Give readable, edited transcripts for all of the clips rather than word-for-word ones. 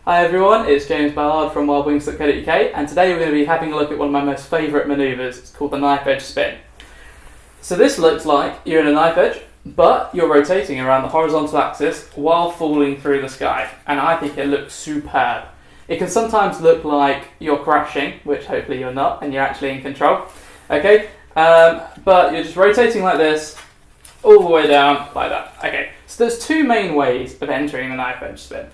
Hi everyone, it's James Ballard from wildwings.co.uk, and today we're going to be having a look at one of my most favourite manoeuvres. It's called the knife edge spin. So this looks like you're in a knife edge, but you're rotating around the horizontal axis while falling through the sky, and I think it looks superb. It can sometimes look like you're crashing, which hopefully you're not, and you're actually in control. Okay, but you're just rotating like this, all the way down like that. Okay, so there's two main ways of entering the knife edge spin.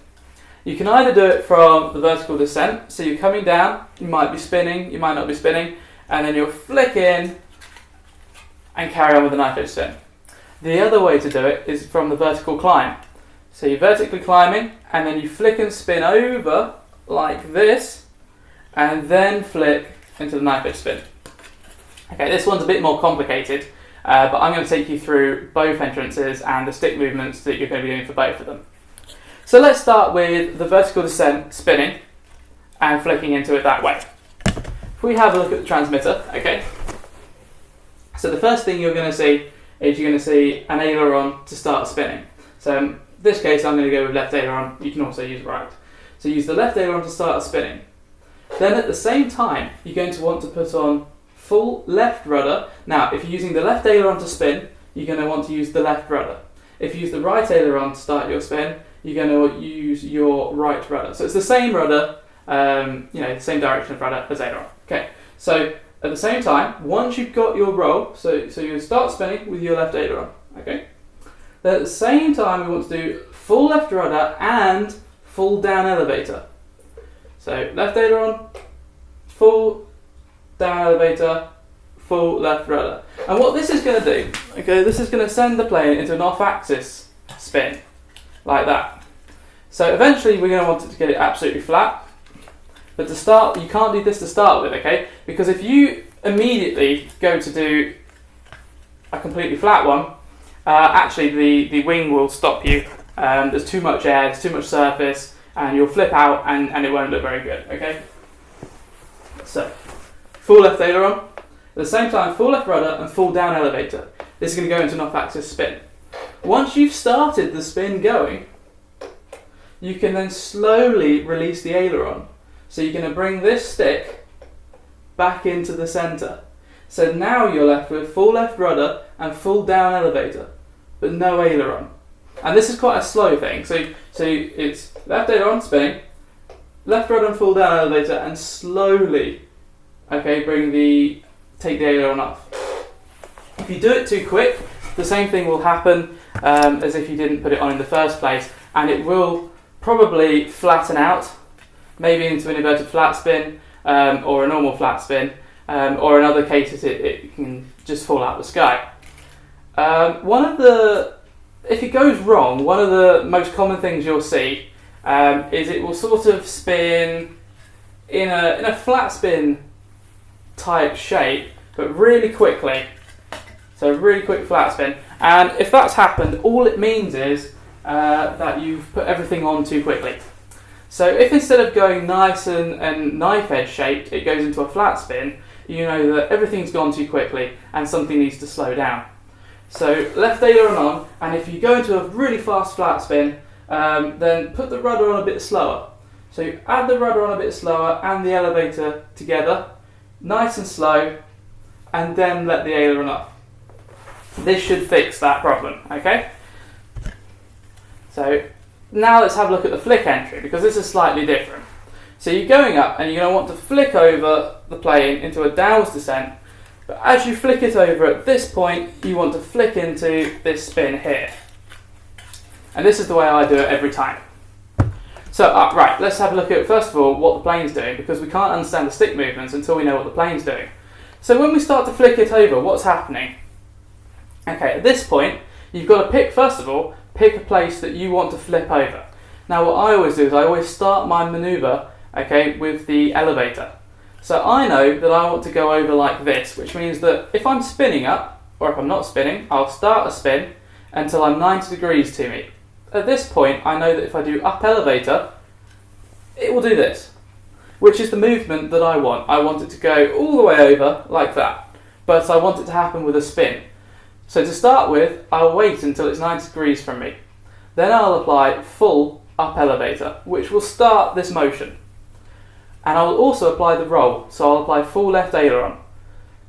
You can either do it from the vertical descent, so you're coming down, you might be spinning, you might not be spinning, and then you'll flick in and carry on with the knife edge spin. The other way to do it is from the vertical climb. So you're vertically climbing, and then you flick and spin over like this, and then flick into the knife edge spin. Okay, this one's a bit more complicated, but I'm going to take you through both entrances and the stick movements that you're going to be doing for both of them. So let's start with the vertical descent, spinning, and flicking into it that way. If we have a look at the transmitter, okay, so the first thing you're going to see is you're going to see an aileron to start spinning. So in this case I'm going to go with left aileron, you can also use right. So use the left aileron to start spinning. Then at the same time you're going to want to put on full left rudder. Now if you're using the left aileron to spin, you're going to want to use the left rudder. If you use the right aileron to start your spin, you're going to use your right rudder. So it's the same rudder, the same direction of rudder as aileron. Okay, so at the same time, once you've got your roll, so you start spinning with your left aileron. Okay, then at the same time we want to do full left rudder and full down elevator. So left aileron, full down elevator, full left rudder. And what this is going to do, okay, this is going to send the plane into an off-axis spin, like that. So eventually we're going to want it to get it absolutely flat, but to start, you can't do this to start with, okay? Because if you immediately go to do a completely flat one, actually the wing will stop you. There's too much air, there's too much surface, and you'll flip out and it won't look very good, okay? So, full left aileron, at the same time full left rudder and full down elevator. This is going to go into an off-axis spin. Once you've started the spin going, you can then slowly release the aileron. So you're going to bring this stick back into the centre. So now you're left with full left rudder and full down elevator, but no aileron. And this is quite a slow thing. So it's left aileron spinning, left rudder and full down elevator, and slowly, okay, take the aileron off. If you do it too quick, the same thing will happen as if you didn't put it on in the first place, and it will probably flatten out, maybe into an inverted flat spin or a normal flat spin, or in other cases it can just fall out of the sky. If it goes wrong, one of the most common things you'll see is it will sort of spin in a flat spin type shape, but really quickly. So really quick flat spin, and if that's happened, all it means is that you've put everything on too quickly. So if instead of going nice and knife edge shaped, it goes into a flat spin, you know that everything's gone too quickly and something needs to slow down. So left aileron on, and if you go into a really fast flat spin, then put the rudder on a bit slower. So you add the rudder on a bit slower and the elevator together, nice and slow, and then let the aileron off. This should fix that problem, okay? So now let's have a look at the flick entry, because this is slightly different. So you're going up and you're going to want to flick over the plane into a downwards descent, but as you flick it over at this point, you want to flick into this spin here. And this is the way I do it every time. So, right, let's have a look at, first of all, what the plane's doing, because we can't understand the stick movements until we know what the plane's doing. So when we start to flick it over, what's happening? Okay, at this point, you've got to pick a place that you want to flip over. Now what I always do is I always start my manoeuvre, okay, with the elevator. So I know that I want to go over like this, which means that if I'm spinning up, or if I'm not spinning, I'll start a spin until I'm 90 degrees to me. At this point, I know that if I do up elevator, it will do this, which is the movement that I want. I want it to go all the way over like that, but I want it to happen with a spin. So to start with, I'll wait until it's 90 degrees from me. Then I'll apply full up elevator, which will start this motion. And I will also apply the roll, so I'll apply full left aileron.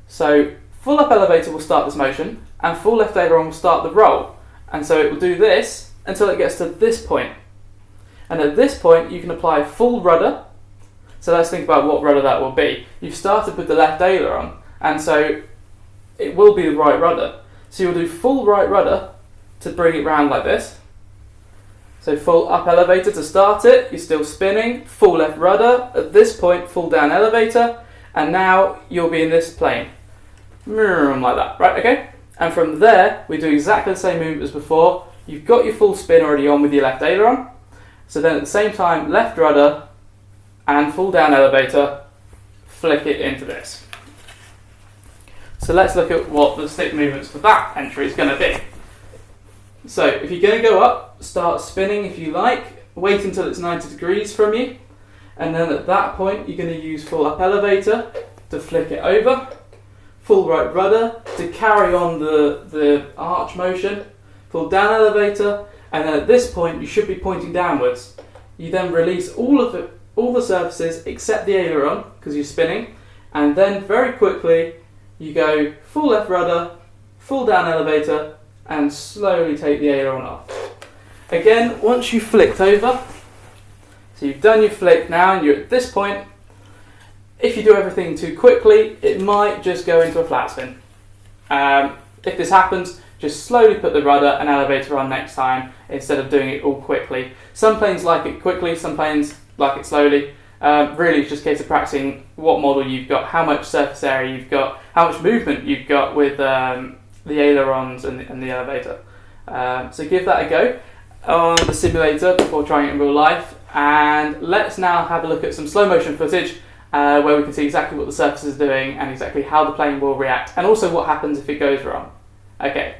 So full up elevator will start this motion, and full left aileron will start the roll. And so it will do this until it gets to this point. And at this point you can apply full rudder. So let's think about what rudder that will be. You've started with the left aileron, and so it will be the right rudder. So you'll do full right rudder to bring it round like this. So full up elevator to start it, you're still spinning, full left rudder, at this point full down elevator, and now you'll be in this plane. Like that, right, okay? And from there, we do exactly the same movement as before. You've got your full spin already on with your left aileron. So then at the same time, left rudder and full down elevator, flick it into this. So let's look at what the stick movements for that entry is going to be. So if you're going to go up, start spinning if you like, wait until it's 90 degrees from you, and then at that point you're going to use full up elevator to flick it over, full right rudder to carry on the arch motion, full down elevator, and then at this point you should be pointing downwards. You then release all the surfaces except the aileron because you're spinning, and then very quickly you go full left rudder, full down elevator, and slowly take the aileron off. Again, once you've flicked over, so you've done your flick now and you're at this point, if you do everything too quickly, it might just go into a flat spin. If this happens, just slowly put the rudder and elevator on next time instead of doing it all quickly. Some planes like it quickly, some planes like it slowly. Really, it's just a case of practicing what model you've got, how much surface area you've got, how much movement you've got with the ailerons and the elevator. So give that a go on the simulator before trying it in real life, and let's now have a look at some slow motion footage where we can see exactly what the surface is doing and exactly how the plane will react, and also what happens if it goes wrong. Okay.